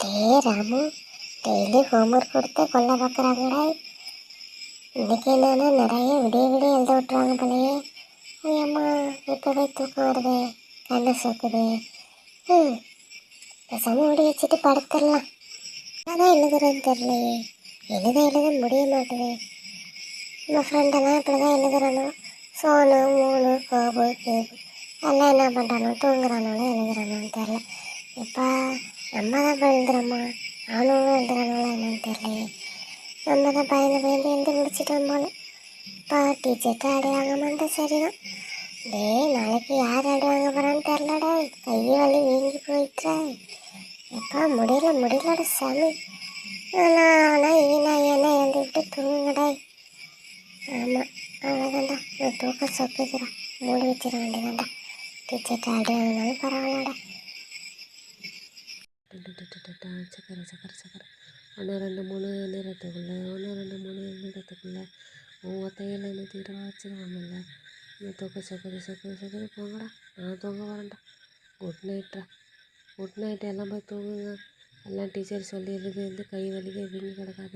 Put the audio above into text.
Ramu, daily homework கொடுத்து கொல்ல பார்க்குறாங்கடா. இன்னைக்கு என்னன்னா நிறைய விடிய விடிய எழுத விட்டுருவாங்க போலையே. ஐயம்மா, இப்போவே தூக்கம் வருது, கண்ணை சொக்குது. பேசாம ஓடி வச்சுட்டு படுத்துடலாம். அதான் எழுதுறதுன்னு தெரியலையே, எழுத முடிய மாட்டுது. நம்ம ஃப்ரெண்டெல்லாம் இப்படி தான் எழுதுறானோ. சோனு, மூணு, கோபு, கேபு எல்லாம் என்ன பண்ணுறானோ, தூங்குறானோன்னு எழுதுறானோன்னு தெரில. இப்போ நம்ம தான் இப்போ எழுதுறோமா, அவனும் எழுதுறானோலாம் என்னன்னு தெரியலையே. நம்ம தான் பயந்து எழுந்து முடிச்சிட்டோம் போல. இப்போ டீச்சர்கிட்ட அடி வாங்க மாட்டேன், சரிதான். நாளைக்கு யார் அடி வாங்க போகிறான்னு தெரிலடா. கையை வலி வீங்கி போயிட்டா. எப்போ முடியலடா சாமி. ஆனால் ஈனா எழுந்துக்கிட்டு தூங்குடா. ஆமாம், அவ்வளோதான்டா. நான் தூக்கம் சொக்குதுடா, மூடி வச்சிட வேண்டியதான்டா. டீச்சர்கிட்ட அடி வாங்கினாலும் பரவாயில்லடா. சக்கரை 1 2 3 நிறத்துக்குள்ள 1 2 3 நிறத்துக்குள்ள ஒத்தையில் என்ன தீர வச்சுருவாங்கல்ல. தூக்க சொக்குது போங்கடா. நான் தூங்க வரேன்டா. குட் நைட் எல்லாம் போய் தூங்குங்க. எல்லாம் டீச்சர் சொல்லி எழுதி கை வலிக்க வீங்கி கிடக்காது.